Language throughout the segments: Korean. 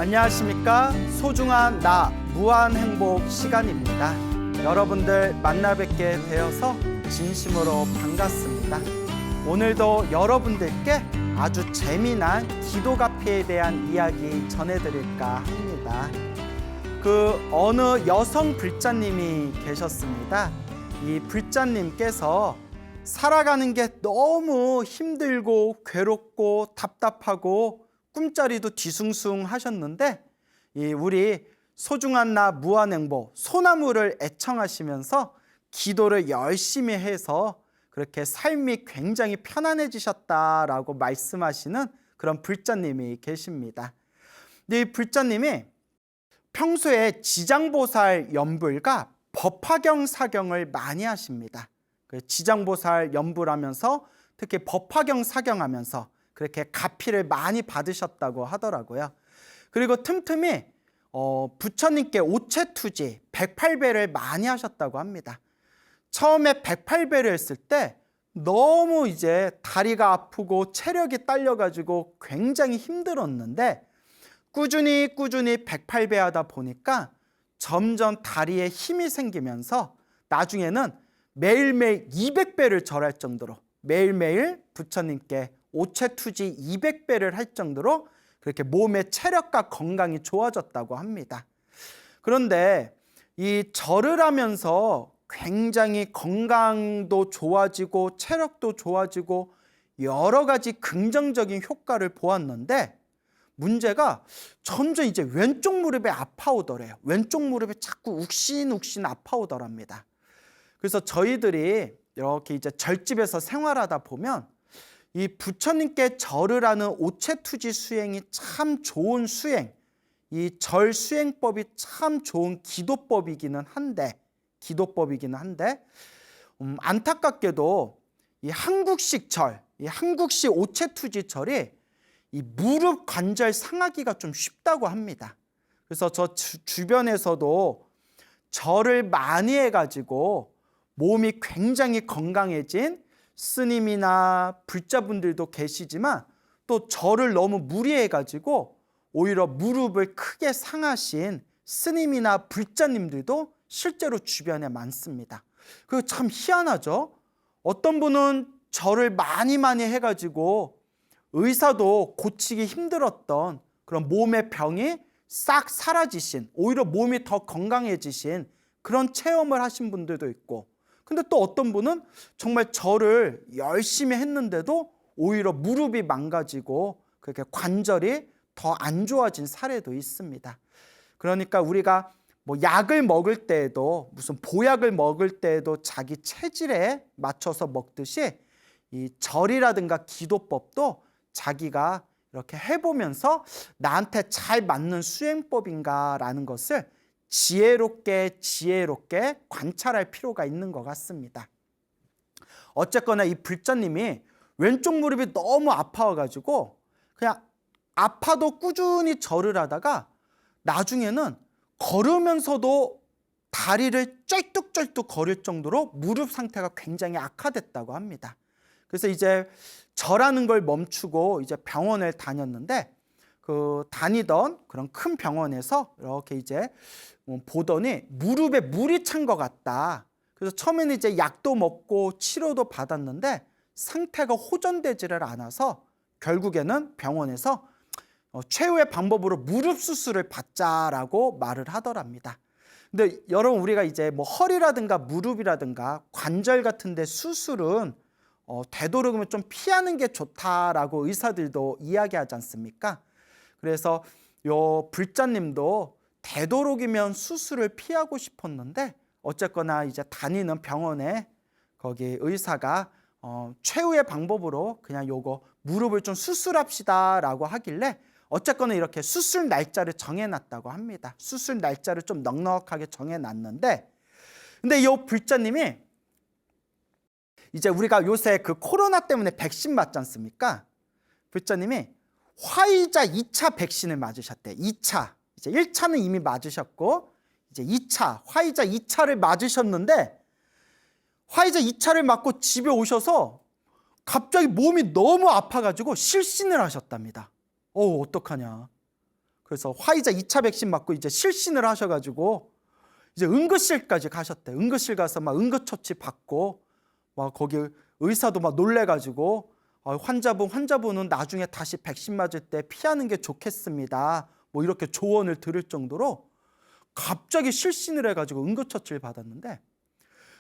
안녕하십니까? 소중한 나 무한행복 시간입니다. 여러분들 만나 뵙게 되어서 진심으로 반갑습니다. 오늘도 여러분들께 아주 재미난 기도 카페에 대한 이야기 전해드릴까 합니다. 어느 여성 불자님이 계셨습니다. 이 불자님께서 살아가는 게 너무 힘들고 괴롭고 답답하고 꿈자리도 뒤숭숭 하셨는데 우리 소중한 나 무한행복 소나무를 애청하시면서 기도를 열심히 해서 그렇게 삶이 굉장히 편안해지셨다라고 말씀하시는 그런 불자님이 계십니다. 이 불자님이 평소에 지장보살 연불과 법화경 사경을 많이 하십니다. 지장보살 연불하면서 특히 법화경 사경하면서 그렇게 가피를 많이 받으셨다고 하더라고요. 그리고 틈틈이 부처님께 오체투지 108배를 많이 하셨다고 합니다. 처음에 108배를 했을 때 너무 이제 다리가 아프고 체력이 딸려가지고 굉장히 힘들었는데 꾸준히 108배 하다 보니까 점점 다리에 힘이 생기면서 나중에는 매일매일 200배를 절할 정도로 매일매일 부처님께 오체투지 200배를 할 정도로 그렇게 몸의 체력과 건강이 좋아졌다고 합니다. 그런데 이 절을 하면서 굉장히 건강도 좋아지고 체력도 좋아지고 여러 가지 긍정적인 효과를 보았는데 문제가 점점 이제 왼쪽 무릎에 아파오더래요. 왼쪽 무릎에 자꾸 욱신욱신 아파오더랍니다. 그래서 저희들이 이렇게 이제 절집에서 생활하다 보면 이 부처님께 절을 하는 오체투지 수행이 참 좋은 수행, 이 절 수행법이 참 좋은 기도법이기는 한데 안타깝게도 이 한국식 절, 이 한국식 오체투지 절이 이 무릎 관절 상하기가 좀 쉽다고 합니다. 그래서 저 주변에서도 절을 많이 해가지고 몸이 굉장히 건강해진 스님이나 불자분들도 계시지만 또 절을 너무 무리해가지고 오히려 무릎을 크게 상하신 스님이나 불자님들도 실제로 주변에 많습니다. 그거 참 희한하죠? 어떤 분은 절을 많이 해가지고 의사도 고치기 힘들었던 그런 몸의 병이 싹 사라지신, 오히려 몸이 더 건강해지신 그런 체험을 하신 분들도 있고, 근데 또 어떤 분은 정말 절을 열심히 했는데도 오히려 무릎이 망가지고 그렇게 관절이 더 안 좋아진 사례도 있습니다. 그러니까 우리가 뭐 약을 먹을 때에도 무슨 보약을 먹을 때에도 자기 체질에 맞춰서 먹듯이 이 절이라든가 기도법도 자기가 이렇게 해보면서 나한테 잘 맞는 수행법인가라는 것을 지혜롭게 관찰할 필요가 있는 것 같습니다. 어쨌거나 이 불자님이 왼쪽 무릎이 너무 아파가지고 그냥 아파도 꾸준히 절을 하다가 나중에는 걸으면서도 다리를 쩔뚝쩔뚝 거릴 정도로 무릎 상태가 굉장히 악화됐다고 합니다. 그래서 이제 절하는 걸 멈추고 이제 병원을 다녔는데 다니던 그런 큰 병원에서 이렇게 이제 보더니 무릎에 물이 찬 것 같다. 그래서 처음에는 이제 약도 먹고 치료도 받았는데 상태가 호전되지를 않아서 결국에는 병원에서 최후의 방법으로 무릎 수술을 받자라고 말을 하더랍니다. 근데 여러분 우리가 이제 뭐 허리라든가 무릎이라든가 관절 같은 데 수술은 되도록이면 좀 피하는 게 좋다라고 의사들도 이야기하지 않습니까? 그래서 요 불자님도 되도록이면 수술을 피하고 싶었는데 어쨌거나 이제 다니는 병원에 거기 의사가 최후의 방법으로 그냥 요거 무릎을 좀 수술합시다라고 하길래 어쨌거나 이렇게 수술 날짜를 정해놨다고 합니다. 수술 날짜를 좀 넉넉하게 정해놨는데 근데 요 불자님이 이제 우리가 요새 코로나 때문에 백신 맞지 않습니까? 불자님이 화이자 2차 백신을 맞으셨대. 2차. 이제 1차는 이미 맞으셨고 이제 2차, 화이자 2차를 맞으셨는데 화이자 2차를 맞고 집에 오셔서 갑자기 몸이 너무 아파가지고 실신을 하셨답니다. 어떡하냐. 그래서 화이자 2차 백신 맞고 이제 실신을 하셔가지고 이제 응급실까지 가셨대. 응급실 가서 막 응급처치 받고 막 거기 의사도 막 놀래가지고 환자분은 나중에 다시 백신 맞을 때 피하는 게 좋겠습니다. 뭐 이렇게 조언을 들을 정도로 갑자기 실신을 해가지고 응급처치를 받았는데,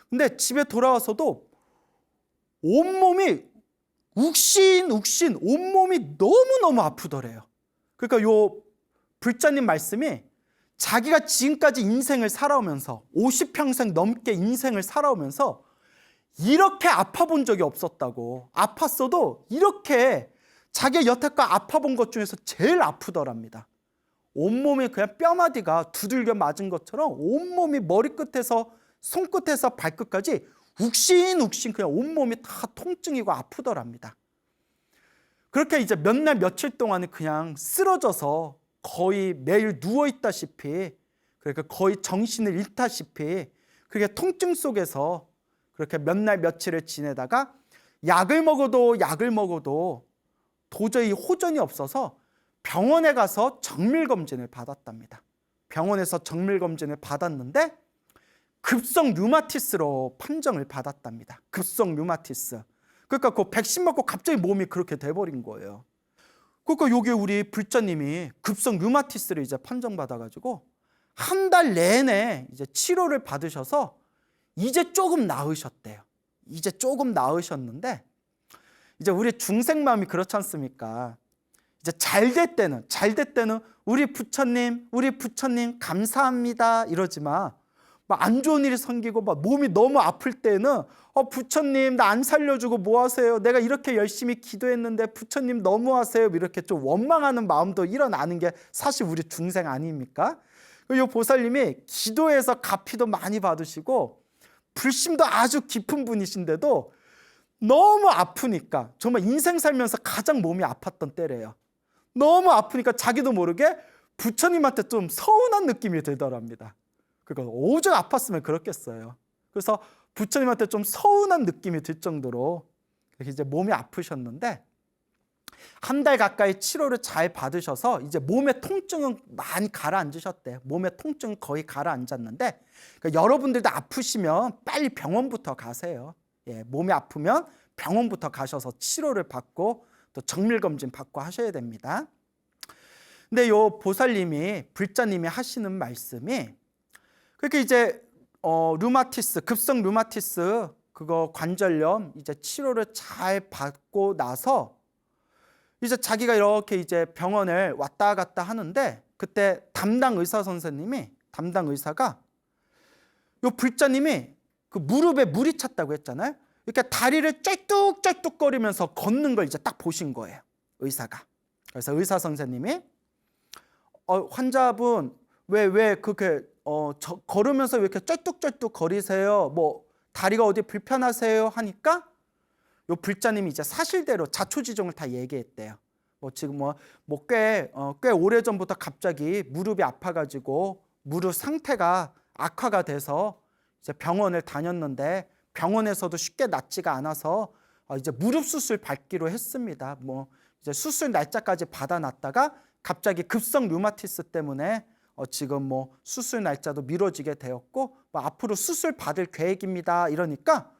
근데 집에 돌아와서도 온몸이 욱신욱신 온몸이 너무너무 아프더래요. 그러니까 요 불자님 말씀이 자기가 지금까지 인생을 살아오면서 50평생 넘게 인생을 살아오면서 이렇게 아파본 적이 없었다고. 아팠어도 이렇게 자기가 여태껏 아파본 것 중에서 제일 아프더랍니다. 온몸이 그냥 뼈마디가 두들겨 맞은 것처럼 온몸이 머리끝에서 손끝에서 발끝까지 욱신욱신 그냥 온몸이 다 통증이고 아프더랍니다. 그렇게 이제 몇 날 며칠 동안은 그냥 쓰러져서 거의 매일 누워있다시피, 그러니까 거의 정신을 잃다시피 그렇게 통증 속에서 그렇게 몇 날 며칠을 지내다가 약을 먹어도 도저히 호전이 없어서 병원에 가서 정밀검진을 받았답니다. 병원에서 정밀검진을 받았는데 급성 류마티스로 판정을 받았답니다. 급성 류마티스. 그러니까 그 백신 맞고 갑자기 몸이 그렇게 돼버린 거예요. 그러니까 여기 우리 불자님이 급성 류마티스를 이제 판정받아가지고 한 달 내내 이제 치료를 받으셔서 이제 조금 나으셨대요. 이제 조금 나으셨는데, 이제 우리 중생 마음이 그렇지 않습니까? 이제 잘 될 때는 우리 부처님 감사합니다 이러지만 막 안 좋은 일이 생기고 막 몸이 너무 아플 때는 부처님 나 안 살려주고 뭐 하세요? 내가 이렇게 열심히 기도했는데 부처님 너무하세요. 이렇게 좀 원망하는 마음도 일어나는 게 사실 우리 중생 아닙니까? 이 보살님이 기도해서 가피도 많이 받으시고 불심도 아주 깊은 분이신데도 너무 아프니까, 정말 인생 살면서 가장 몸이 아팠던 때래요. 너무 아프니까 자기도 모르게 부처님한테 좀 서운한 느낌이 들더랍니다. 그러니까 오죽 아팠으면 그렇겠어요. 그래서 부처님한테 좀 서운한 느낌이 들 정도로 이제 몸이 아프셨는데, 한 달 가까이 치료를 잘 받으셔서 이제 몸의 통증은 많이 가라앉으셨대요. 몸의 통증은 거의 가라앉았는데, 그러니까 여러분들도 아프시면 빨리 병원부터 가세요. 예, 몸이 아프면 병원부터 가셔서 치료를 받고 또 정밀검진 받고 하셔야 됩니다. 근데 요 보살님이, 불자님이 하시는 말씀이, 그렇게 이제 류마티스, 급성 류마티스 그거 관절염 이제 치료를 잘 받고 나서 이제 자기가 이렇게 이제 병원을 왔다 갔다 하는데, 그때 담당 의사가 요 불자님이 그 무릎에 물이 찼다고 했잖아요. 이렇게 다리를 쩔뚝쩔뚝거리면서 걷는 걸 이제 딱 보신 거예요, 의사가. 그래서 의사 선생님이 환자분 왜 그렇게 걸으면서 왜 이렇게 쩔뚝쩔뚝 거리세요? 뭐 다리가 어디 불편하세요? 하니까 요 불자님이 이제 사실대로 자초지종을 다 얘기했대요. 뭐 지금 꽤 오래전부터 갑자기 무릎이 아파가지고 무릎 상태가 악화가 돼서 이제 병원을 다녔는데 병원에서도 쉽게 낫지가 않아서 이제 무릎 수술 받기로 했습니다. 뭐 이제 수술 날짜까지 받아놨다가 갑자기 급성 류마티스 때문에 지금 뭐 수술 날짜도 미뤄지게 되었고 앞으로 수술 받을 계획입니다. 이러니까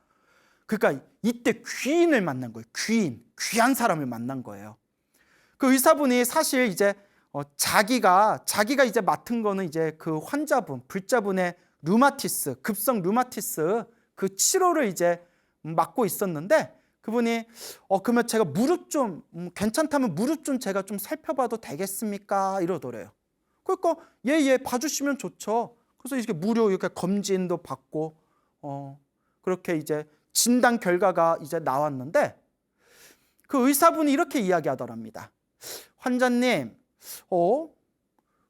그러니까 이때 귀인을 만난 거예요. 귀한 사람을 만난 거예요. 그 의사분이 사실 이제 자기가 이제 맡은 거는 이제 그 환자분, 불자분의 류마티스, 급성 류마티스 그 치료를 이제 맡고 있었는데, 그분이 그러면 제가 무릎 좀 괜찮다면 무릎 좀 제가 좀 살펴봐도 되겠습니까? 이러더래요. 그러니까 예 봐주시면 좋죠. 그래서 이렇게 무료 이렇게 검진도 받고 그렇게 이제 진단 결과가 이제 나왔는데, 그 의사분이 이렇게 이야기하더랍니다. 환자님,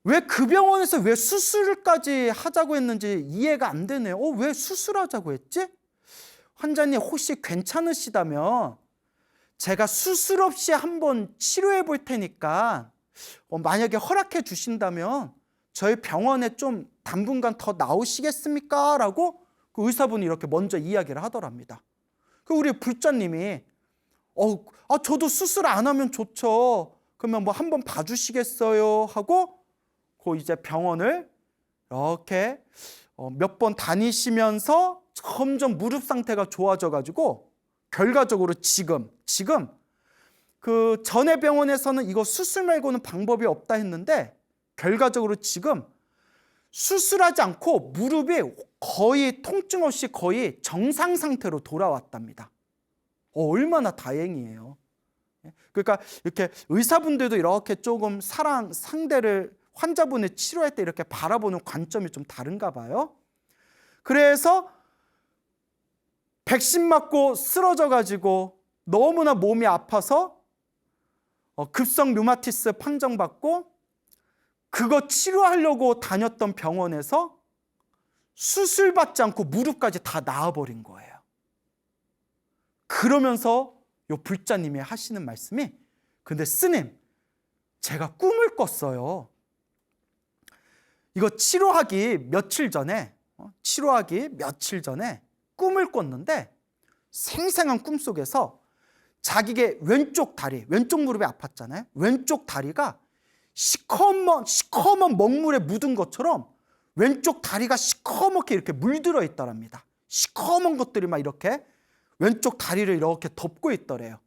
왜 그 병원에서 왜 수술까지 하자고 했는지 이해가 안 되네요. 왜 수술하자고 했지? 환자님 혹시 괜찮으시다면 제가 수술 없이 한번 치료해 볼 테니까 만약에 허락해 주신다면 저희 병원에 좀 당분간 더 나오시겠습니까? 라고 그 의사분이 이렇게 먼저 이야기를 하더랍니다. 그 우리 불자님이 저도 수술 안 하면 좋죠. 그러면 뭐 한번 봐주시겠어요? 하고 그 이제 병원을 이렇게 몇 번 다니시면서 점점 무릎 상태가 좋아져 가지고 결과적으로 지금 그 전에 병원에서는 이거 수술 말고는 방법이 없다 했는데 결과적으로 지금 수술하지 않고 무릎이 거의 통증 없이 거의 정상 상태로 돌아왔답니다. 얼마나 다행이에요. 그러니까 이렇게 의사분들도 이렇게 조금 상대를 환자분을 치료할 때 이렇게 바라보는 관점이 좀 다른가 봐요. 그래서 백신 맞고 쓰러져 가지고 너무나 몸이 아파서 급성 류마티스 판정받고 그거 치료하려고 다녔던 병원에서 수술받지 않고 무릎까지 다 나아버린 거예요. 그러면서 요 불자님이 하시는 말씀이, 근데 스님, 제가 꿈을 꿨어요. 이거 치료하기 며칠 전에 꿈을 꿨는데 생생한 꿈속에서 자기의 왼쪽 다리, 왼쪽 무릎이 아팠잖아요. 왼쪽 다리가 시커먼 먹물에 묻은 것처럼 왼쪽 다리가 시커멓게 이렇게 물들어 있더랍니다. 시커먼 것들이 막 이렇게 왼쪽 다리를 이렇게 덮고 있더래요.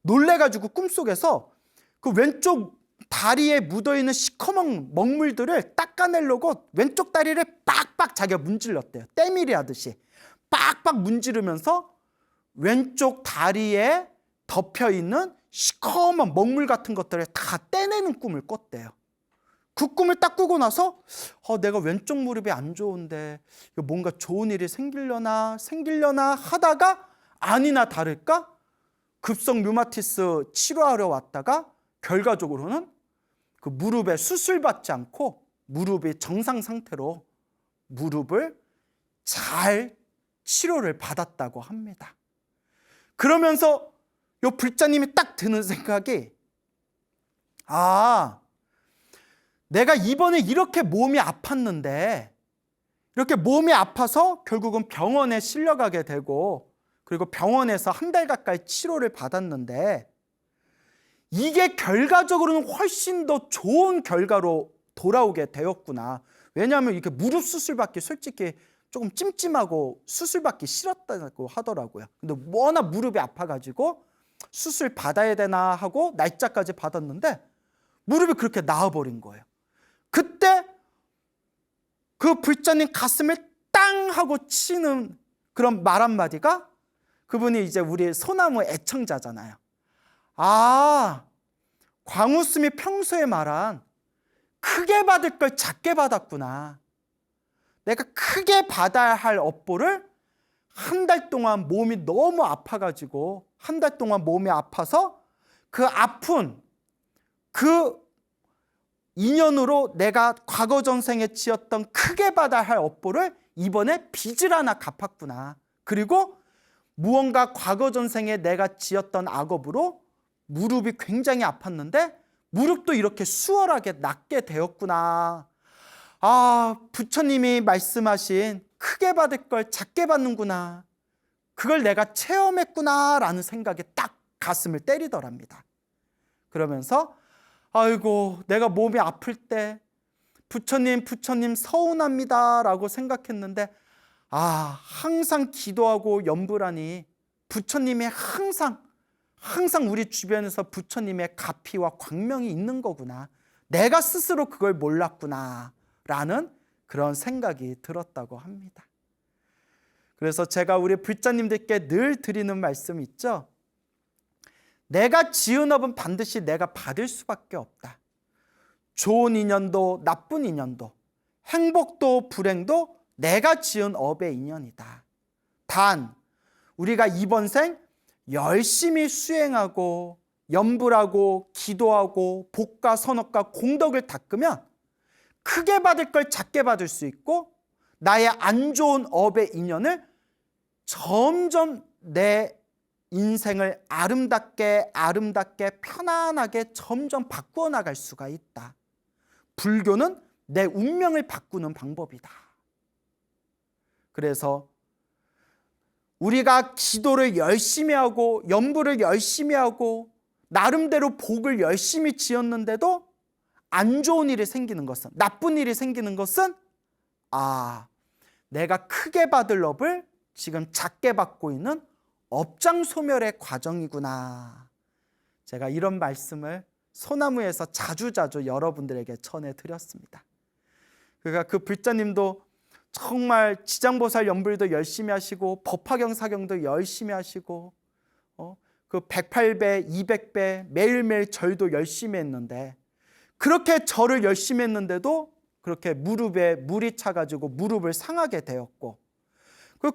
놀래가지고 꿈속에서 그 왼쪽 다리에 묻어있는 시커먼 먹물들을 닦아내려고 왼쪽 다리를 빡빡 자기가 문질렀대요. 때밀이 하듯이 빡빡 문지르면서 왼쪽 다리에 덮여있는 시커먼 먹물 같은 것들을 다 떼내는 꿈을 꿨대요. 그 꿈을 딱 꾸고 나서 내가 왼쪽 무릎이 안 좋은데 뭔가 좋은 일이 생기려나 하다가 아니나 다를까 급성 류마티스 치료하러 왔다가 결과적으로는 그 무릎에 수술받지 않고 무릎이 정상 상태로 무릎을 잘 치료를 받았다고 합니다. 그러면서 요 불자님이 딱 드는 생각이, 내가 이번에 이렇게 몸이 아팠는데 이렇게 몸이 아파서 결국은 병원에 실려가게 되고 그리고 병원에서 한 달 가까이 치료를 받았는데 이게 결과적으로는 훨씬 더 좋은 결과로 돌아오게 되었구나. 왜냐하면 이렇게 무릎 수술받기 솔직히 조금 찜찜하고 수술받기 싫었다고 하더라고요. 근데 워낙 무릎이 아파가지고 수술 받아야 되나 하고 날짜까지 받았는데 무릎이 그렇게 나아버린 거예요. 그때 그 불자님 가슴을 땅 하고 치는 그런 말 한마디가, 그분이 이제 우리 소나무 애청자잖아요. 광우스님이 평소에 말한 크게 받을 걸 작게 받았구나. 내가 크게 받아야 할 업보를 한 달 동안 몸이 너무 아파가지고 한 달 동안 몸이 아파서 그 아픈 그 인연으로 내가 과거 전생에 지었던 크게 받아야 할 업보를 이번에 빚을 하나 갚았구나. 그리고 무언가 과거 전생에 내가 지었던 악업으로 무릎이 굉장히 아팠는데 무릎도 이렇게 수월하게 낫게 되었구나. 부처님이 말씀하신 크게 받을 걸 작게 받는구나. 그걸 내가 체험했구나 라는 생각이 딱 가슴을 때리더랍니다. 그러면서 아이고, 내가 몸이 아플 때 부처님 서운합니다 라고 생각했는데 항상 기도하고 염불하니 부처님이 항상 우리 주변에서 부처님의 가피와 광명이 있는 거구나. 내가 스스로 그걸 몰랐구나 라는 그런 생각이 들었다고 합니다. 그래서 제가 우리 불자님들께 늘 드리는 말씀 있죠. 내가 지은 업은 반드시 내가 받을 수밖에 없다. 좋은 인연도 나쁜 인연도 행복도 불행도 내가 지은 업의 인연이다. 단 우리가 이번 생 열심히 수행하고 염불하고 기도하고 복과 선업과 공덕을 닦으면 크게 받을 걸 작게 받을 수 있고 나의 안 좋은 업의 인연을 점점 내 인생을 아름답게 편안하게 점점 바꾸어 나갈 수가 있다. 불교는 내 운명을 바꾸는 방법이다. 그래서 우리가 기도를 열심히 하고 염불을 열심히 하고 나름대로 복을 열심히 지었는데도 안 좋은 일이 생기는 것은, 나쁜 일이 생기는 것은 내가 크게 받을 업을 지금 작게 받고 있는 업장소멸의 과정이구나. 제가 이런 말씀을 소나무에서 자주자주 여러분들에게 전해드렸습니다. 그러니까 그 불자님도 정말 지장보살 연불도 열심히 하시고 법화경 사경도 열심히 하시고 그 108배, 200배 매일매일 절도 열심히 했는데, 그렇게 절을 열심히 했는데도 그렇게 무릎에 물이 차가지고 무릎을 상하게 되었고,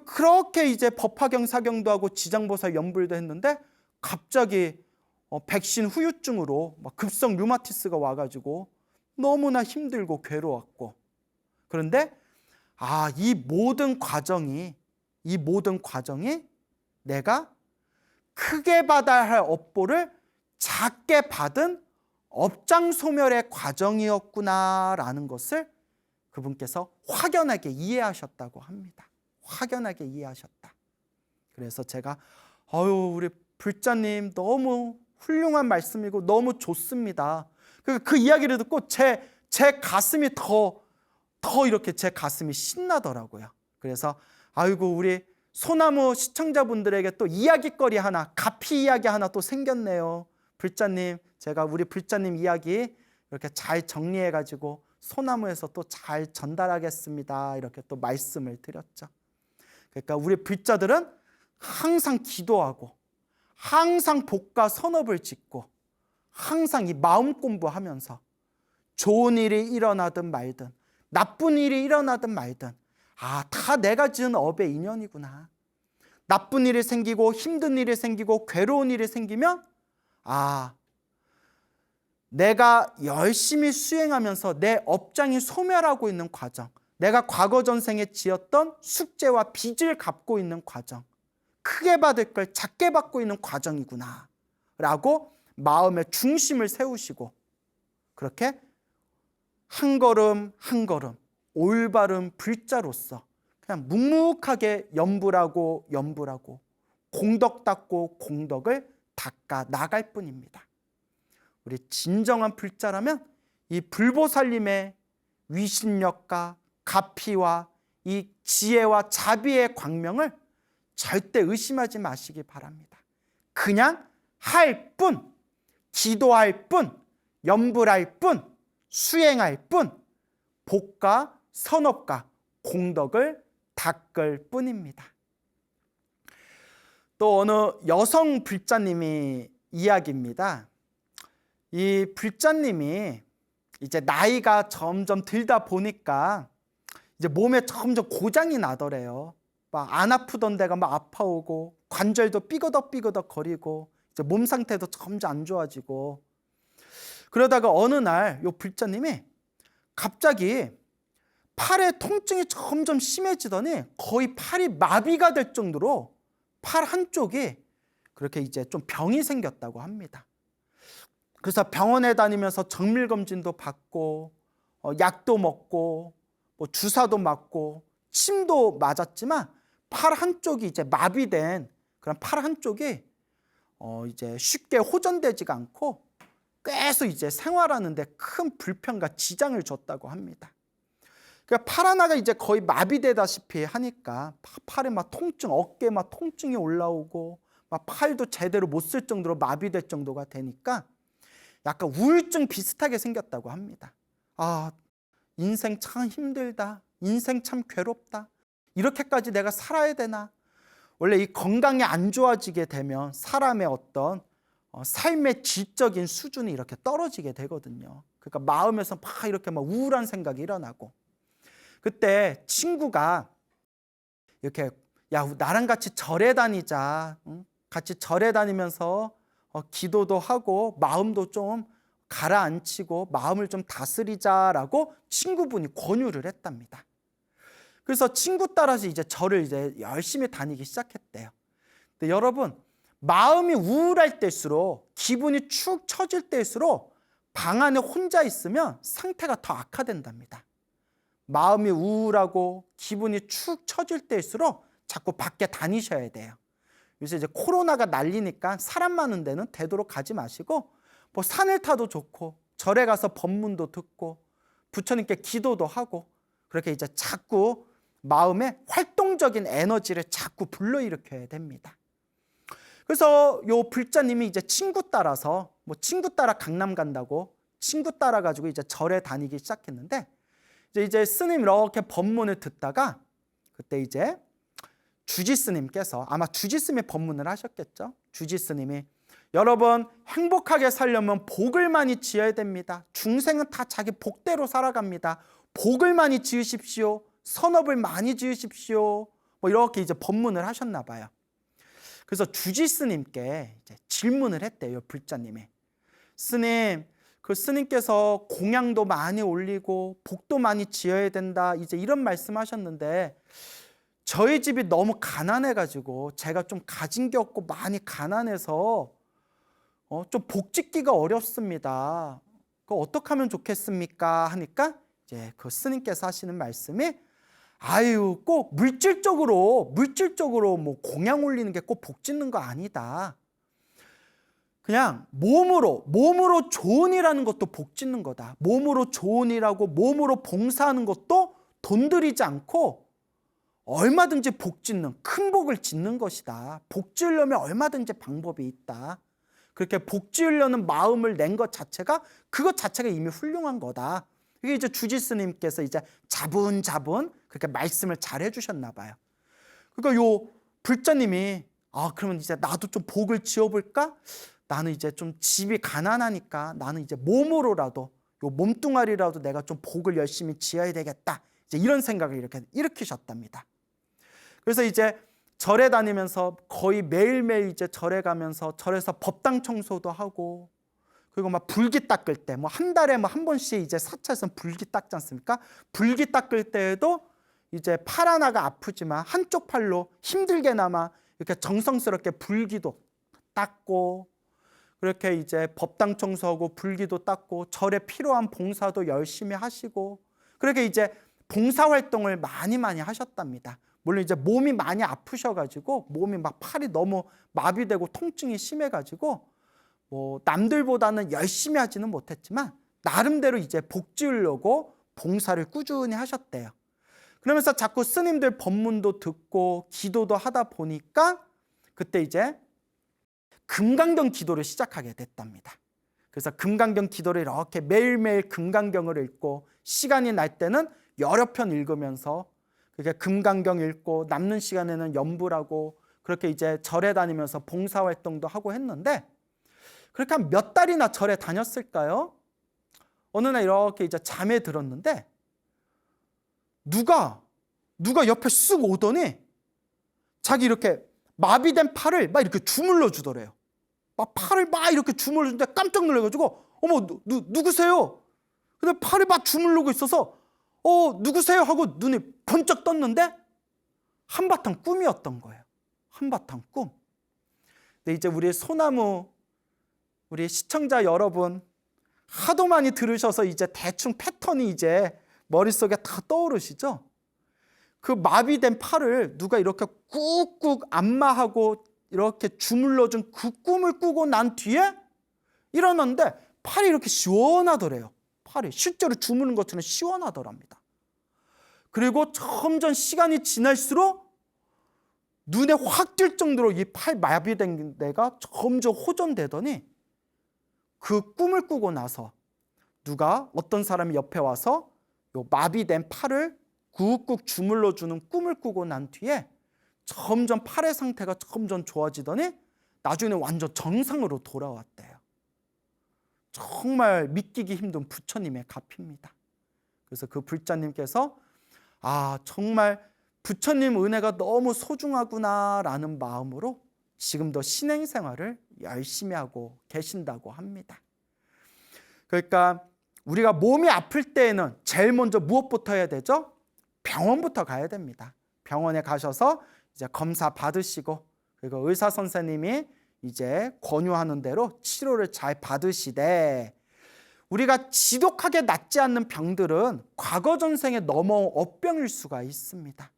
그렇게 이제 법화경 사경도 하고 지장보살 연불도 했는데 갑자기 백신 후유증으로 막 급성 류마티스가 와가지고 너무나 힘들고 괴로웠고, 그런데 이 모든 과정이 내가 크게 받아야 할 업보를 작게 받은 업장소멸의 과정이었구나라는 것을 그분께서 확연하게 이해하셨다고 합니다. 확연하게 이해하셨다. 그래서 제가 우리 불자님 너무 훌륭한 말씀이고 너무 좋습니다. 그 이야기를 듣고 제 가슴이 더 이렇게 제 가슴이 신나더라고요. 그래서 아이고, 우리 소나무 시청자분들에게 또 이야기거리 하나, 가피 이야기 하나 또 생겼네요. 불자님, 제가 우리 불자님 이야기 이렇게 잘 정리해가지고 소나무에서 또 잘 전달하겠습니다. 이렇게 또 말씀을 드렸죠. 그러니까 우리 불자들은 항상 기도하고, 항상 복과 선업을 짓고, 항상 이 마음 공부하면서 좋은 일이 일어나든 말든, 나쁜 일이 일어나든 말든, 다 내가 지은 업의 인연이구나. 나쁜 일이 생기고 힘든 일이 생기고 괴로운 일이 생기면 내가 열심히 수행하면서 내 업장이 소멸하고 있는 과정, 내가 과거 전생에 지었던 숙제와 빚을 갚고 있는 과정, 크게 받을 걸 작게 받고 있는 과정이구나 라고 마음의 중심을 세우시고, 그렇게 한 걸음 한 걸음 올바른 불자로서 그냥 묵묵하게 연불하고 공덕 닦고 공덕을 닦아 나갈 뿐입니다. 우리 진정한 불자라면 이 불보살님의 위신력과 가피와 이 지혜와 자비의 광명을 절대 의심하지 마시기 바랍니다. 그냥 할 뿐, 기도할 뿐, 연불할 뿐, 수행할 뿐, 복과 선업과 공덕을 닦을 뿐입니다. 또 어느 여성 불자님이 이야기입니다. 이 불자님이 이제 나이가 점점 들다 보니까 이제 몸에 점점 고장이 나더래요. 막 안 아프던 데가 막 아파오고, 관절도 삐그덕삐그덕 거리고, 이제 몸 상태도 점점 안 좋아지고, 그러다가 어느 날 이 불자님이 갑자기 팔의 통증이 점점 심해지더니 거의 팔이 마비가 될 정도로 팔 한쪽이 그렇게 이제 좀 병이 생겼다고 합니다. 그래서 병원에 다니면서 정밀검진도 받고 약도 먹고 뭐 주사도 맞고 침도 맞았지만 팔 한쪽이 이제 마비된 그런 팔 한쪽이 이제 쉽게 호전되지가 않고 계속 이제 생활하는데 큰 불편과 지장을 줬다고 합니다. 그러니까 팔 하나가 이제 거의 마비되다시피 하니까 팔에 막 통증, 어깨에 막 통증이 올라오고 막 팔도 제대로 못 쓸 정도로 마비될 정도가 되니까 약간 우울증 비슷하게 생겼다고 합니다. 인생 참 힘들다. 인생 참 괴롭다. 이렇게까지 내가 살아야 되나? 원래 이 건강이 안 좋아지게 되면 사람의 어떤 삶의 질적인 수준이 이렇게 떨어지게 되거든요. 그러니까 마음에서 막 이렇게 막 우울한 생각이 일어나고, 그때 친구가 이렇게 나랑 같이 절에 다니자. 같이 절에 다니면서 기도도 하고 마음도 좀 가라앉히고 마음을 좀 다스리자라고 친구분이 권유를 했답니다. 그래서 친구 따라서 이제 절을 이제 열심히 다니기 시작했대요. 근데 여러분, 마음이 우울할 때일수록, 기분이 축 처질 때일수록 방 안에 혼자 있으면 상태가 더 악화된답니다. 마음이 우울하고 기분이 축 처질 때일수록 자꾸 밖에 다니셔야 돼요. 요새 이제 코로나가 난리니까 사람 많은 데는 되도록 가지 마시고 뭐 산을 타도 좋고 절에 가서 법문도 듣고 부처님께 기도도 하고 그렇게 이제 자꾸 마음에 활동적인 에너지를 자꾸 불러일으켜야 됩니다. 그래서 요 불자님이 이제 친구 따라서 친구 따라 강남 간다고 친구 따라 가지고 이제 절에 다니기 시작했는데 이제 스님 이렇게 법문을 듣다가 그때 이제 주지 스님께서 아마 주지 스님이 법문을 하셨겠죠. 주지 스님이 여러분 행복하게 살려면 복을 많이 지어야 됩니다. 중생은 다 자기 복대로 살아갑니다. 복을 많이 지으십시오. 선업을 많이 지으십시오. 이렇게 이제 법문을 하셨나 봐요. 그래서 주지 스님께 이제 질문을 했대요. 불자님이. 스님, 그 스님께서 공양도 많이 올리고 복도 많이 지어야 된다. 이제 이런 말씀하셨는데 저희 집이 너무 가난해가지고 제가 좀 가진 게 없고 많이 가난해서 좀 복 짓기가 어렵습니다. 그거 어떻게 하면 좋겠습니까? 하니까 이제 그 스님께서 하시는 말씀이 아유, 꼭 물질적으로 공양 올리는 게 꼭 복 짓는 거 아니다. 그냥 몸으로 좋은 일하는 것도 복 짓는 거다. 몸으로 좋은 일하고 몸으로 봉사하는 것도 돈 들이지 않고 얼마든지 복 짓는, 큰 복을 짓는 것이다. 복 지으려면 얼마든지 방법이 있다. 그렇게 복 지으려는 마음을 낸 것 자체가 그것 자체가 이미 훌륭한 거다. 이게 이제 주지 스님께서 이제 자분자분 그렇게 말씀을 잘 해주셨나 봐요. 그러니까 요 불자님이 그러면 이제 나도 좀 복을 지어볼까? 나는 이제 좀 집이 가난하니까 나는 이제 몸으로라도 요 몸뚱아리라도 내가 좀 복을 열심히 지어야 되겠다. 이제 이런 생각을 이렇게 일으키셨답니다. 그래서 이제 절에 다니면서 거의 매일매일 이제 절에 가면서 절에서 법당 청소도 하고 그리고 막 불기 닦을 때 한 달에 한 번씩 이제 사찰에서 불기 닦지 않습니까? 불기 닦을 때에도 이제 팔 하나가 아프지만 한쪽 팔로 힘들게나마 이렇게 정성스럽게 불기도 닦고 그렇게 이제 법당 청소하고 불기도 닦고 절에 필요한 봉사도 열심히 하시고 그렇게 이제 봉사 활동을 많이 하셨답니다. 물론 이제 몸이 많이 아프셔가지고 몸이 막 팔이 너무 마비되고 통증이 심해가지고 남들보다는 열심히 하지는 못했지만 나름대로 이제 복 지으려고 봉사를 꾸준히 하셨대요. 그러면서 자꾸 스님들 법문도 듣고 기도도 하다 보니까 그때 이제 금강경 기도를 시작하게 됐답니다. 그래서 금강경 기도를 이렇게 매일매일 금강경을 읽고 시간이 날 때는 여러 편 읽으면서 그렇게 금강경 읽고 남는 시간에는 염불하고 그렇게 이제 절에 다니면서 봉사활동도 하고 했는데 그렇게 한 몇 달이나 절에 다녔을까요? 어느 날 이렇게 이제 잠에 들었는데 누가 옆에 쓱 오더니 자기 이렇게 마비된 팔을 막 이렇게 주물러 주더래요. 막 팔을 막 이렇게 주물러 주는데 깜짝 놀라가지고 어머 누구세요? 근데 팔을 막 주물르고 있어서 누구세요? 하고 눈이 번쩍 떴는데 한바탕 꿈이었던 거예요. 한바탕 꿈. 근데 이제 우리 소나무 우리 시청자 여러분 하도 많이 들으셔서 이제 대충 패턴이 이제 머릿속에 다 떠오르시죠? 그 마비된 팔을 누가 이렇게 꾹꾹 안마하고 이렇게 주물러준 그 꿈을 꾸고 난 뒤에 일어났는데 팔이 이렇게 시원하더래요. 팔이 실제로 주무는 것처럼 시원하더랍니다. 그리고 점점 시간이 지날수록 눈에 확 띌 정도로 이 팔 마비된 데가 점점 호전되더니 그 꿈을 꾸고 나서 누가 어떤 사람이 옆에 와서 요 마비된 팔을 꾹꾹 주물러주는 꿈을 꾸고 난 뒤에 점점 팔의 상태가 점점 좋아지더니 나중에 완전 정상으로 돌아왔대요. 정말 믿기기 힘든 부처님의 가피입니다. 그래서 그 불자님께서 정말 부처님 은혜가 너무 소중하구나라는 마음으로 지금도 신행생활을 열심히 하고 계신다고 합니다. 그러니까 우리가 몸이 아플 때에는 제일 먼저 무엇부터 해야 되죠? 병원부터 가야 됩니다. 병원에 가셔서 이제 검사 받으시고 그리고 의사 선생님이 이제 권유하는 대로 치료를 잘 받으시되 우리가 지독하게 낫지 않는 병들은 과거 전생에 넘어온 업병일 수가 있습니다.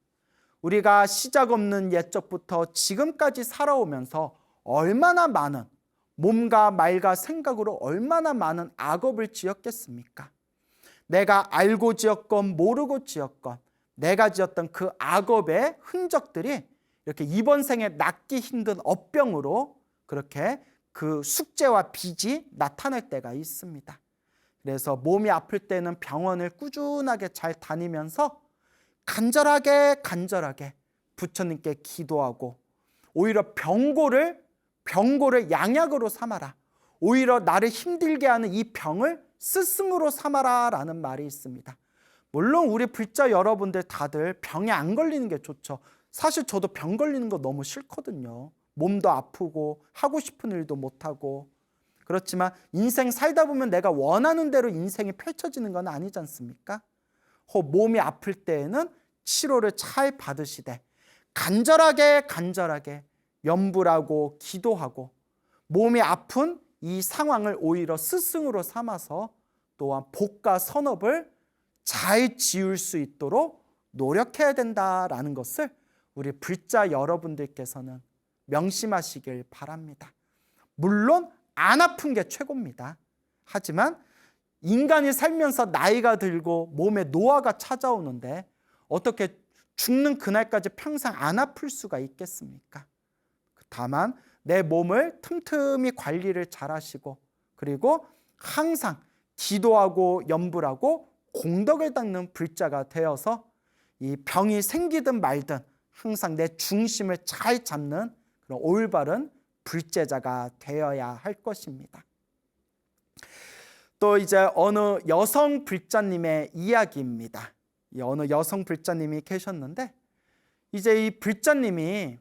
우리가 시작 없는 옛적부터 지금까지 살아오면서 얼마나 많은 몸과 말과 생각으로 얼마나 많은 악업을 지었겠습니까? 내가 알고 지었건 모르고 지었건 내가 지었던 그 악업의 흔적들이 이렇게 이번 생에 낫기 힘든 업병으로 그렇게 그 숙제와 빚이 나타날 때가 있습니다. 그래서 몸이 아플 때는 병원을 꾸준하게 잘 다니면서 간절하게 부처님께 기도하고 오히려 병고를 양약으로 삼아라. 오히려 나를 힘들게 하는 이 병을 스승으로 삼아라 라는 말이 있습니다. 물론 우리 불자 여러분들 다들 병에 안 걸리는 게 좋죠. 사실 저도 병 걸리는 거 너무 싫거든요. 몸도 아프고 하고 싶은 일도 못하고. 그렇지만 인생 살다 보면 내가 원하는 대로 인생이 펼쳐지는 건 아니지 않습니까? 몸이 아플 때에는 치료를 잘 받으시되 간절하게 염불하고 기도하고 몸이 아픈 이 상황을 오히려 스승으로 삼아서 또한 복과 선업을 잘 지을 수 있도록 노력해야 된다라는 것을 우리 불자 여러분들께서는 명심하시길 바랍니다. 물론 안 아픈 게 최고입니다. 하지만 인간이 살면서 나이가 들고 몸에 노화가 찾아오는데 어떻게 죽는 그날까지 평생 안 아플 수가 있겠습니까? 다만 내 몸을 틈틈이 관리를 잘 하시고 그리고 항상 기도하고 염불하고 공덕을 닦는 불자가 되어서 이 병이 생기든 말든 항상 내 중심을 잘 잡는 그런 올바른 불제자가 되어야 할 것입니다. 또 이제 어느 여성 불자님의 이야기입니다. 이 어느 여성 불자님이 계셨는데 이제 이 불자님이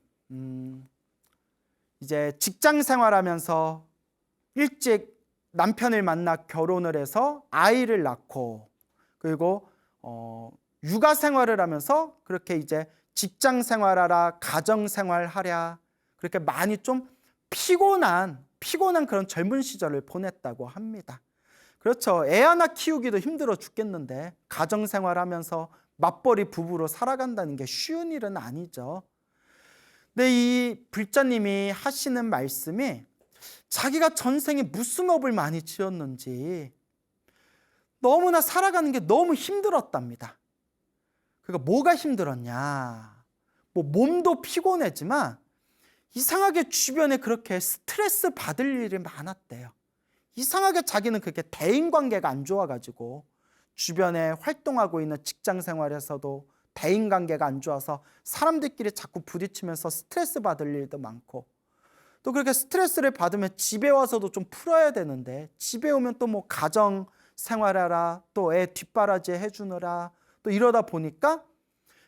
이제 직장 생활하면서 일찍 남편을 만나 결혼을 해서 아이를 낳고 그리고 육아 생활을 하면서 그렇게 이제 직장 생활하라 가정 생활하랴 그렇게 많이 좀 피곤한 그런 젊은 시절을 보냈다고 합니다. 그렇죠. 애 하나 키우기도 힘들어 죽겠는데 가정 생활하면서 맞벌이 부부로 살아간다는 게 쉬운 일은 아니죠. 근데 이 불자님이 하시는 말씀이 자기가 전생에 무슨 업을 많이 지었는지 너무나 살아가는 게 너무 힘들었답니다. 그러니까 뭐가 힘들었냐? 뭐 몸도 피곤했지만 이상하게 주변에 그렇게 스트레스 받을 일이 많았대요. 이상하게 자기는 그렇게 대인관계가 안 좋아가지고 주변에 활동하고 있는 직장 생활에서도 대인관계가 안 좋아서 사람들끼리 자꾸 부딪히면서 스트레스 받을 일도 많고 또 그렇게 스트레스를 받으면 집에 와서도 좀 풀어야 되는데 집에 오면 또 뭐 가정 생활하라 또 애 뒷바라지 해주느라 또 이러다 보니까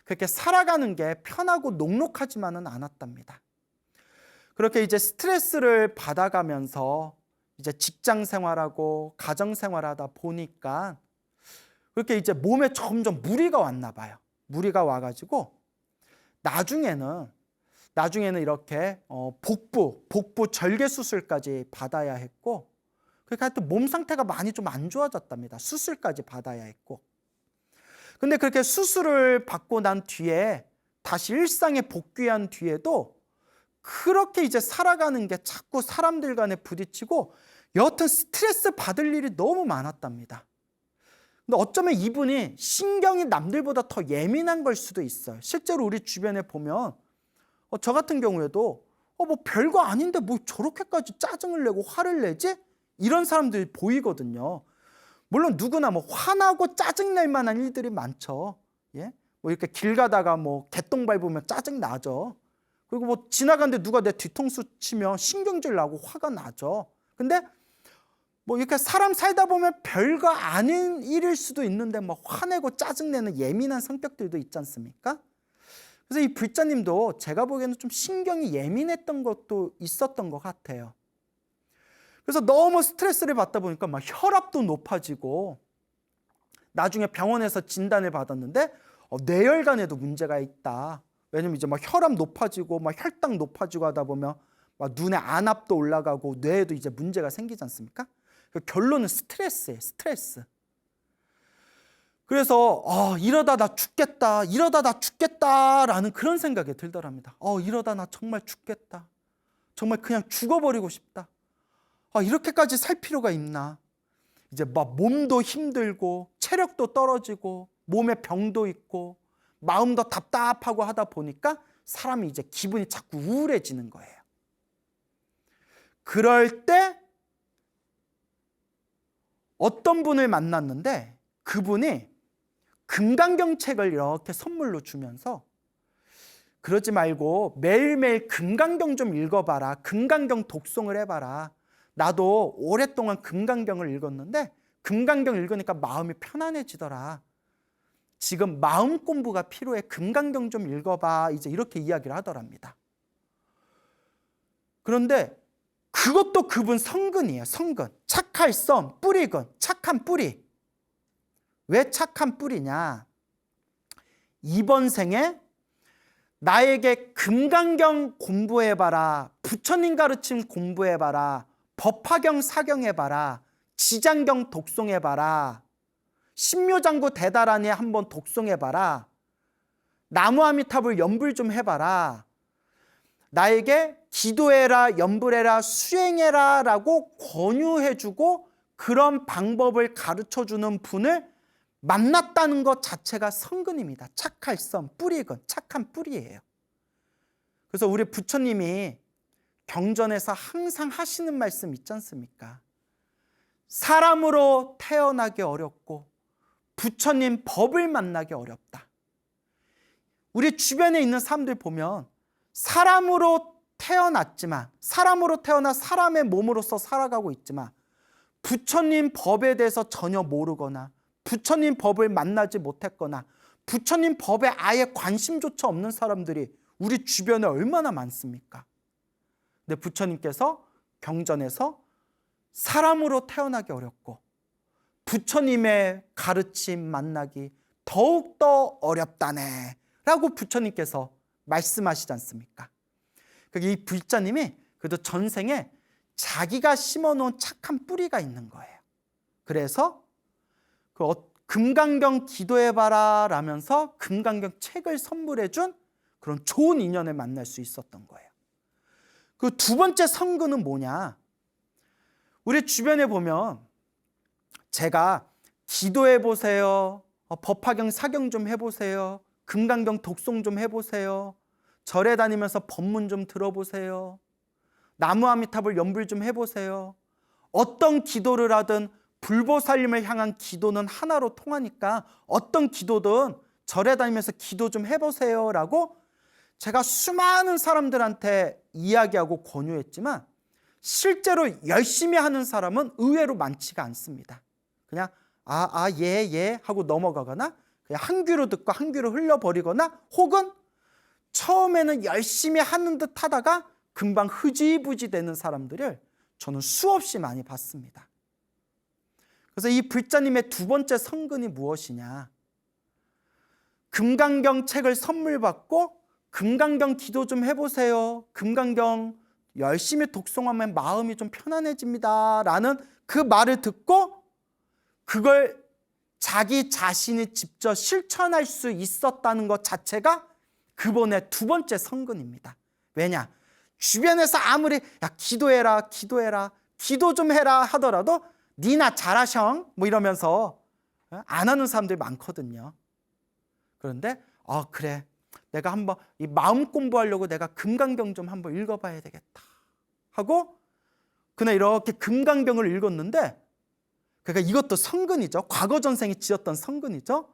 그렇게 살아가는 게 편하고 녹록하지만은 않았답니다. 그렇게 이제 스트레스를 받아가면서 이제 직장 생활하고 가정 생활하다 보니까 그렇게 이제 몸에 점점 무리가 왔나 봐요. 무리가 와가지고 나중에는 이렇게 복부 절개 수술까지 받아야 했고 그러니까 하여튼 몸 상태가 많이 좀 안 좋아졌답니다. 수술까지 받아야 했고 근데 그렇게 수술을 받고 난 뒤에 다시 일상에 복귀한 뒤에도 그렇게 이제 살아가는 게 자꾸 사람들 간에 부딪히고 여하튼 스트레스 받을 일이 너무 많았답니다. 근데 어쩌면 이분이 신경이 남들보다 더 예민한 걸 수도 있어요. 실제로 우리 주변에 보면 저 같은 경우에도 뭐 별거 아닌데 뭐 저렇게까지 짜증을 내고 화를 내지? 이런 사람들이 보이거든요. 물론 누구나 뭐 화나고 짜증낼 만한 일들이 많죠. 예? 뭐 이렇게 길 가다가 뭐 개똥 밟으면 짜증 나죠. 그리고 뭐 지나가는데 누가 내 뒤통수 치면 신경질 나고 화가 나죠. 근데 뭐 이렇게 사람 살다 보면 별거 아닌 일일 수도 있는데 뭐 화내고 짜증내는 예민한 성격들도 있지 않습니까? 그래서 이 불자님도 제가 보기에는 좀 신경이 예민했던 것도 있었던 것 같아요. 그래서 너무 스트레스를 받다 보니까 막 혈압도 높아지고 나중에 병원에서 진단을 받았는데 뇌혈관에도 문제가 있다. 왜냐면 이제 막 혈압 높아지고 막 혈당 높아지고 하다 보면 막 눈에 안압도 올라가고 뇌에도 이제 문제가 생기지 않습니까? 결론은 스트레스예요. 스트레스. 그래서 이러다 나 죽겠다라는 그런 생각이 들더랍니다. 이러다 나 정말 죽겠다. 정말 그냥 죽어버리고 싶다. 이렇게까지 살 필요가 있나? 이제 막 몸도 힘들고 체력도 떨어지고 몸에 병도 있고 마음도 답답하고 하다 보니까 사람이 이제 기분이 자꾸 우울해지는 거예요. 그럴 때 어떤 분을 만났는데 그분이 금강경 책을 이렇게 선물로 주면서 그러지 말고 매일매일 금강경 좀 읽어봐라. 금강경 독송을 해봐라. 나도 오랫동안 금강경을 읽었는데 금강경 읽으니까 마음이 편안해지더라. 지금 마음 공부가 필요해. 금강경 좀 읽어봐. 이제 이렇게 이야기를 하더랍니다. 그런데 그것도 그분 성근이에요. 성근. 착할 썸, 뿌리근. 착한 뿌리. 왜 착한 뿌리냐? 이번 생에 나에게 금강경 공부해봐라. 부처님 가르침 공부해봐라. 법화경 사경해봐라. 지장경 독송해봐라. 신묘장구 대다라니 한번 독송해봐라. 나무아미타불 연불 좀 해봐라. 나에게 기도해라, 연불해라, 수행해라 라고 권유해주고 그런 방법을 가르쳐주는 분을 만났다는 것 자체가 성근입니다. 착할 썸, 뿌리근, 착한 뿌리예요. 그래서 우리 부처님이 경전에서 항상 하시는 말씀 있지 않습니까? 사람으로 태어나기 어렵고 부처님 법을 만나기 어렵다. 우리 주변에 있는 사람들 보면 사람으로 태어났지만 사람으로 태어나 사람의 몸으로서 살아가고 있지만 부처님 법에 대해서 전혀 모르거나 부처님 법을 만나지 못했거나 부처님 법에 아예 관심조차 없는 사람들이 우리 주변에 얼마나 많습니까? 근데 부처님께서 경전에서 사람으로 태어나기 어렵고 부처님의 가르침 만나기 더욱더 어렵다네 라고 부처님께서 말씀하시지 않습니까? 이 불자님이 그래도 전생에 자기가 심어놓은 착한 뿌리가 있는 거예요. 그래서 금강경 기도해봐라 라면서 금강경 책을 선물해준 그런 좋은 인연을 만날 수 있었던 거예요. 그 두 번째 성근은 뭐냐? 우리 주변에 보면 제가 기도해보세요. 법화경 사경 좀 해보세요. 금강경 독송 좀 해보세요. 절에 다니면서 법문 좀 들어보세요. 나무아미타불 연불 좀 해보세요. 어떤 기도를 하든 불보살님을 향한 기도는 하나로 통하니까 어떤 기도든 절에 다니면서 기도 좀 해보세요 라고 제가 수많은 사람들한테 이야기하고 권유했지만 실제로 열심히 하는 사람은 의외로 많지가 않습니다. 그냥 예 하고 넘어가거나 그냥 한 귀로 듣고 한 귀로 흘려버리거나 혹은 처음에는 열심히 하는 듯 하다가 금방 흐지부지 되는 사람들을 저는 수없이 많이 봤습니다. 그래서 이 불자님의 두 번째 성근이 무엇이냐? 금강경 책을 선물 받고 금강경 기도 좀 해보세요. 금강경 열심히 독송하면 마음이 좀 편안해집니다 라는 그 말을 듣고 그걸 자기 자신이 직접 실천할 수 있었다는 것 자체가 그분의 두 번째 성근입니다. 왜냐? 주변에서 아무리 기도해라 기도 좀 해라 하더라도 니나 잘하셔 뭐 이러면서 안 하는 사람들이 많거든요. 그런데 그래 내가 한번 이 마음 공부하려고 내가 금강경 좀 한번 읽어봐야 되겠다 하고 그날 이렇게 금강경을 읽었는데 그러니까 이것도 성근이죠. 과거 전생이 지었던 성근이죠.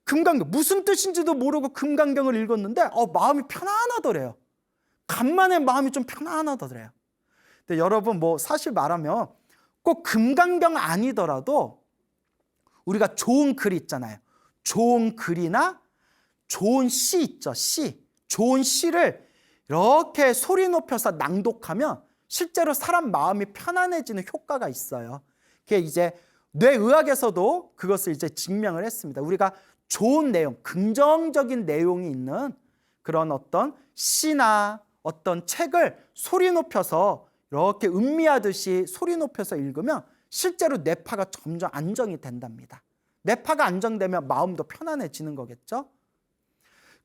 금강경 무슨 뜻인지도 모르고 금강경을 읽었는데 마음이 편안하더래요. 간만에 마음이 좀 편안하더래요. 근데 여러분 사실 말하면 꼭 금강경 아니더라도 우리가 좋은 글 있잖아요. 좋은 글이나 좋은 시 있죠. 시. 좋은 시를 이렇게 소리 높여서 낭독하면 실제로 사람 마음이 편안해지는 효과가 있어요. 그게 이제 뇌의학에서도 그것을 이제 증명을 했습니다. 우리가 좋은 내용, 긍정적인 내용이 있는 그런 어떤 시나 어떤 책을 소리 높여서 이렇게 음미하듯이 소리 높여서 읽으면 실제로 뇌파가 점점 안정이 된답니다. 뇌파가 안정되면 마음도 편안해지는 거겠죠.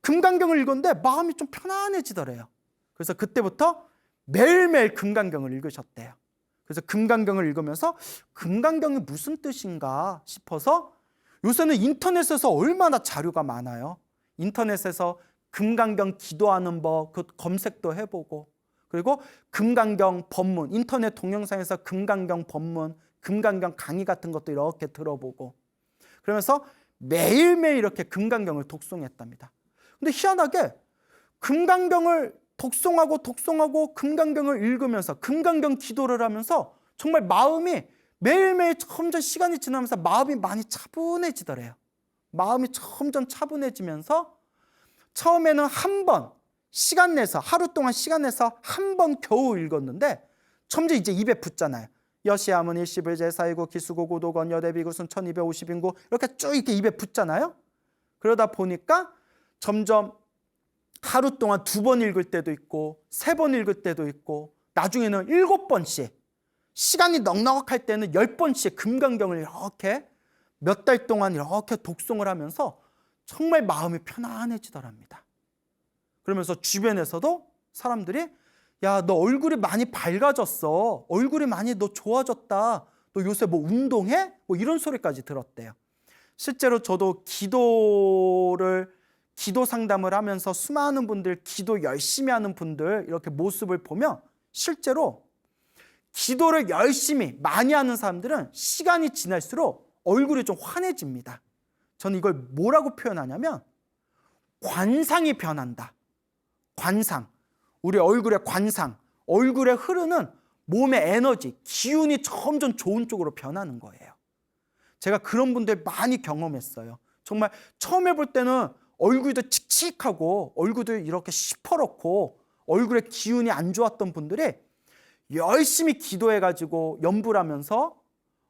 금강경을 읽었는데 마음이 좀 편안해지더래요. 그래서 그때부터 매일매일 금강경을 읽으셨대요. 그래서 금강경을 읽으면서 금강경이 무슨 뜻인가 싶어서 요새는 인터넷에서 얼마나 자료가 많아요. 인터넷에서 금강경 기도하는 법 그 검색도 해보고, 그리고 금강경 법문, 인터넷 동영상에서 금강경 법문, 금강경 강의 같은 것도 이렇게 들어보고, 그러면서 매일매일 이렇게 금강경을 독송했답니다. 근데 희한하게 금강경을 독송하고 금강경을 읽으면서 금강경 기도를 하면서 정말 마음이 매일매일 점점 시간이 지나면서 마음이 많이 차분해지더래요. 마음이 점점 차분해지면서 처음에는 한 번 시간 내서, 하루 동안 시간 내서 한 번 겨우 읽었는데 점점 이제 입에 붙잖아요. 여시함은 일시불 제사이고 기수고 고도건 여대비구순 1250인구 이렇게 쭉 이렇게 입에 붙잖아요. 그러다 보니까 점점 하루 동안 2번 읽을 때도 있고 3번 읽을 때도 있고 나중에는 7번씩, 시간이 넉넉할 때는 10번씩 금강경을 이렇게 몇 달 동안 이렇게 독송을 하면서 정말 마음이 편안해지더랍니다. 그러면서 주변에서도 사람들이 야, 너 얼굴이 많이 밝아졌어. 얼굴이 많이 너 좋아졌다. 너 요새 뭐 운동해? 뭐 이런 소리까지 들었대요. 실제로 저도 기도 상담을 하면서 수많은 분들, 기도 열심히 하는 분들 이렇게 모습을 보면 실제로 기도를 열심히 많이 하는 사람들은 시간이 지날수록 얼굴이 좀 환해집니다. 저는 이걸 뭐라고 표현하냐면 관상이 변한다. 관상. 우리 얼굴의 관상. 얼굴에 흐르는 몸의 에너지, 기운이 점점 좋은 쪽으로 변하는 거예요. 제가 그런 분들 많이 경험했어요. 정말 처음 해볼 때는 얼굴도 칙칙하고 얼굴도 이렇게 시퍼렇고 얼굴에 기운이 안 좋았던 분들이 열심히 기도해가지고 염불 하면서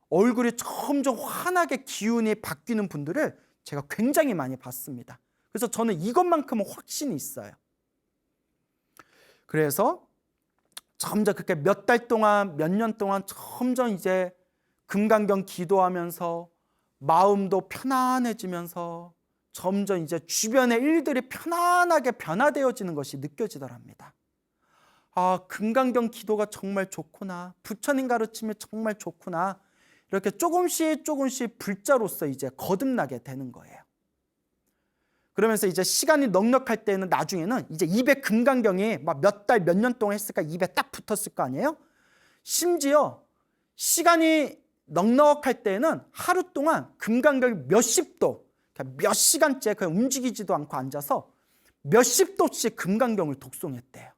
얼굴이 점점 환하게 기운이 바뀌는 분들을 제가 굉장히 많이 봤습니다. 그래서 저는 이것만큼은 확신이 있어요. 그래서 점점 그렇게 몇 달 동안, 몇 년 동안 점점 이제 금강경 기도하면서 마음도 편안해지면서 점점 이제 주변의 일들이 편안하게 변화되어지는 것이 느껴지더랍니다. 아, 금강경 기도가 정말 좋구나. 부처님 가르침이 정말 좋구나. 이렇게 조금씩 불자로서 이제 거듭나게 되는 거예요. 그러면서 이제 시간이 넉넉할 때는 나중에는 이제 입에 금강경이 막 몇 달, 몇 년 동안 했을까 입에 딱 붙었을 거 아니에요? 심지어 시간이 넉넉할 때는 하루 동안 금강경이 몇십 도, 몇 시간째 그냥 움직이지도 않고 앉아서 몇십 도씩 금강경을 독송했대요.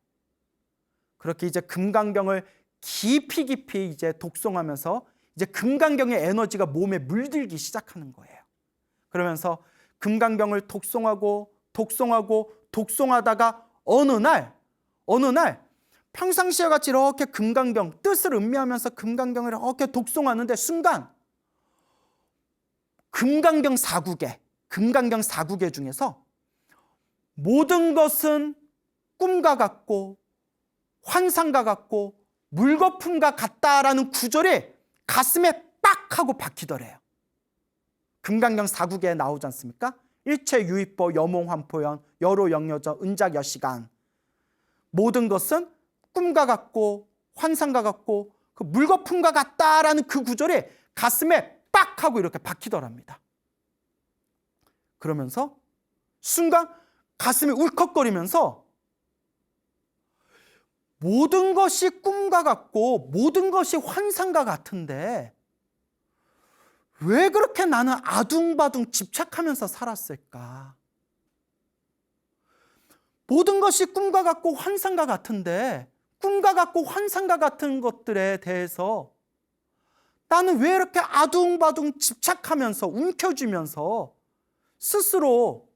그렇게 이제 금강경을 깊이 이제 독송하면서 이제 금강경의 에너지가 몸에 물들기 시작하는 거예요. 그러면서 금강경을 독송하다가 어느 날 평상시와 같이 이렇게 금강경 뜻을 음미하면서 금강경을 이렇게 독송하는데 순간 금강경 4국의 중에서 모든 것은 꿈과 같고 환상과 같고 물거품과 같다라는 구절이 가슴에 빡 하고 박히더래요. 금강경 4국에 나오지 않습니까? 일체 유입보 여몽환포연 여로영여저 은작여시간, 모든 것은 꿈과 같고 환상과 같고 그 물거품과 같다라는 그 구절이 가슴에 빡 하고 이렇게 박히더랍니다. 그러면서 순간 가슴이 울컥거리면서 모든 것이 꿈과 같고 모든 것이 환상과 같은데 왜 그렇게 나는 아둥바둥 집착하면서 살았을까? 모든 것이 꿈과 같고 환상과 같은데 꿈과 같고 환상과 같은 것들에 대해서 나는 왜 이렇게 아둥바둥 집착하면서 움켜쥐면서 스스로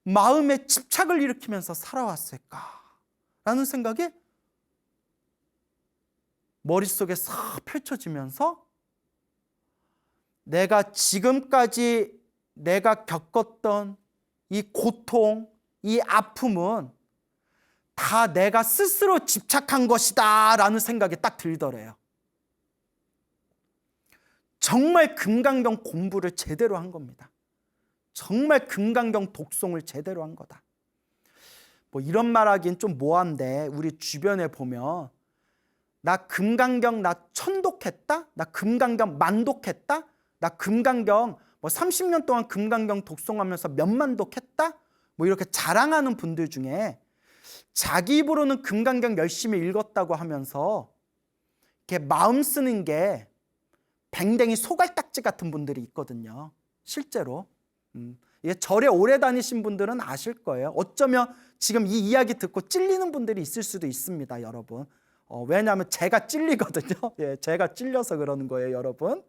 마음에 집착을 일으키면서 살아왔을까라는 생각이 머릿속에 싹 펼쳐지면서 내가 지금까지 내가 겪었던 이 고통, 이 아픔은 다 내가 스스로 집착한 것이다 라는 생각이 딱 들더래요. 정말 금강경 공부를 제대로 한 겁니다. 정말 금강경 독송을 제대로 한 거다. 뭐 이런 말 하긴 좀 뭐한데 우리 주변에 보면 나 금강경 나 천독했다? 나 금강경 만독했다? 나 금강경 뭐 30년 동안 금강경 독송하면서 몇만 독했다? 뭐 이렇게 자랑하는 분들 중에 자기 입으로는 금강경 열심히 읽었다고 하면서 이렇게 마음 쓰는 게 뱅댕이 소갈딱지 같은 분들이 있거든요. 실제로. 이게 절에 오래 다니신 분들은 아실 거예요. 어쩌면 지금 이 이야기 듣고 찔리는 분들이 있을 수도 있습니다, 여러분. 왜냐하면 제가 찔리거든요. 예, 제가 찔려서 그러는 거예요, 여러분.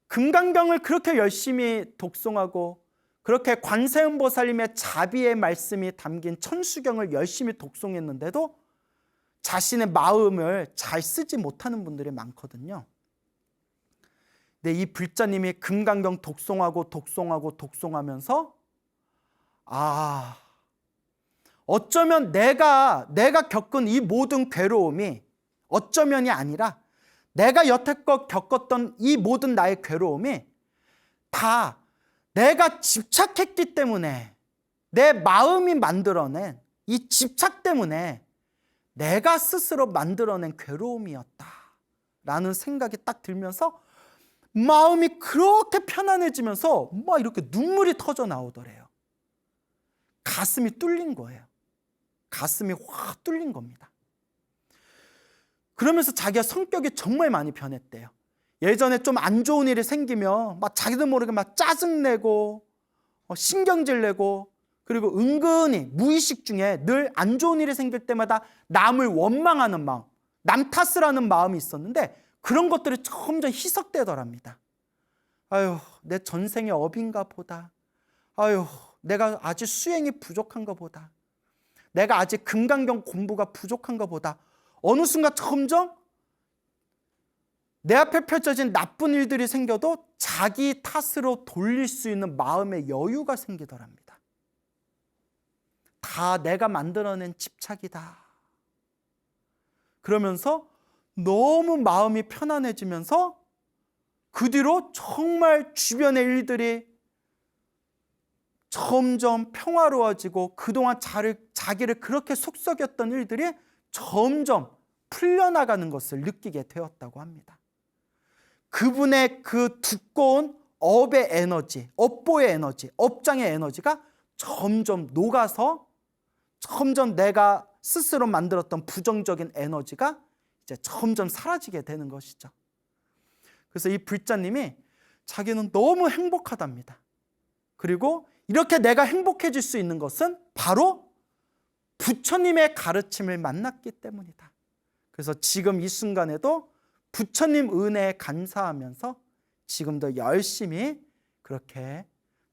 금강경을 그렇게 열심히 독송하고 그렇게 관세음보살님의 자비의 말씀이 담긴 천수경을 열심히 독송했는데도 자신의 마음을 잘 쓰지 못하는 분들이 많거든요. 근데 이 불자님이 금강경 독송하면서 어쩌면 내가 겪은 이 모든 괴로움이 어쩌면이 아니라 내가 여태껏 겪었던 이 모든 나의 괴로움이 다 내가 집착했기 때문에 내 마음이 만들어낸 이 집착 때문에 내가 스스로 만들어낸 괴로움이었다라는 생각이 딱 들면서 마음이 그렇게 편안해지면서 막 이렇게 눈물이 터져 나오더래요. 가슴이 뚫린 거예요. 가슴이 확 뚫린 겁니다. 그러면서 자기가 성격이 정말 많이 변했대요. 예전에 좀 안 좋은 일이 생기면 막 자기도 모르게 막 짜증내고 신경질 내고 그리고 은근히 무의식 중에 늘 안 좋은 일이 생길 때마다 남을 원망하는 마음, 남 탓을 하는 마음이 있었는데 그런 것들이 점점 희석되더랍니다. 아유, 내 전생의 업인가 보다. 아유, 내가 아직 수행이 부족한가 보다. 내가 아직 금강경 공부가 부족한가 보다. 어느 순간 점점 내 앞에 펼쳐진 나쁜 일들이 생겨도 자기 탓으로 돌릴 수 있는 마음의 여유가 생기더랍니다. 다 내가 만들어낸 집착이다. 그러면서 너무 마음이 편안해지면서 그 뒤로 정말 주변의 일들이 점점 평화로워지고 그동안 자기를 그렇게 속썩였던 일들이 점점 풀려나가는 것을 느끼게 되었다고 합니다. 그분의 그 두꺼운 업의 에너지, 업보의 에너지, 업장의 에너지가 점점 녹아서 점점 내가 스스로 만들었던 부정적인 에너지가 이제 점점 사라지게 되는 것이죠. 그래서 이 불자님이 자기는 너무 행복하답니다. 그리고 이렇게 내가 행복해질 수 있는 것은 바로 부처님의 가르침을 만났기 때문이다. 그래서 지금 이 순간에도 부처님 은혜에 감사하면서 지금도 열심히 그렇게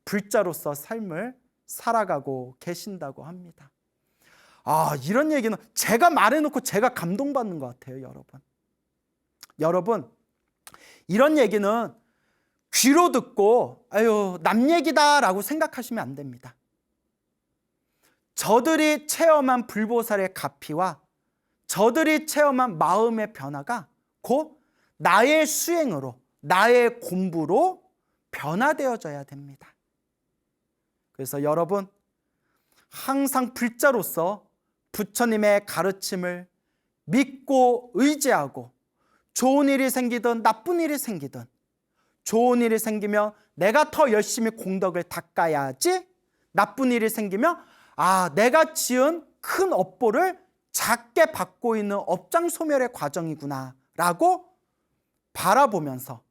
불자로서 삶을 살아가고 계신다고 합니다. 이런 얘기는 제가 말해놓고 제가 감동받는 것 같아요, 여러분. 여러분, 이런 얘기는 귀로 듣고 남 얘기다라고 생각하시면 안 됩니다. 저들이 체험한 불보살의 가피와 저들이 체험한 마음의 변화가 곧 나의 수행으로, 나의 공부로 변화되어져야 됩니다. 그래서 여러분, 항상 불자로서 부처님의 가르침을 믿고 의지하고 좋은 일이 생기든 나쁜 일이 생기든 좋은 일이 생기면 내가 더 열심히 공덕을 닦아야지, 나쁜 일이 생기면 내가 지은 큰 업보를 작게 받고 있는 업장소멸의 과정이구나 라고 바라보면서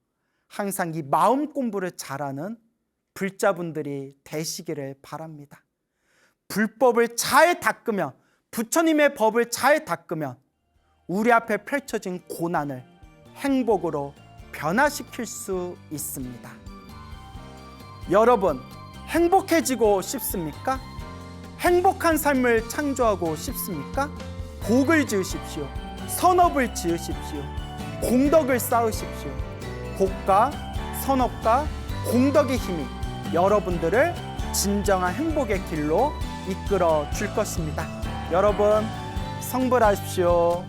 항상 이 마음 공부를 잘하는 불자분들이 되시기를 바랍니다. 불법을 잘 닦으면, 부처님의 법을 잘 닦으면 우리 앞에 펼쳐진 고난을 행복으로 변화시킬 수 있습니다. 여러분, 행복해지고 싶습니까? 행복한 삶을 창조하고 싶습니까? 복을 지으십시오. 선업을 지으십시오. 공덕을 쌓으십시오. 복과 선업과 공덕의 힘이 여러분들을 진정한 행복의 길로 이끌어 줄 것입니다. 여러분, 성불하십시오.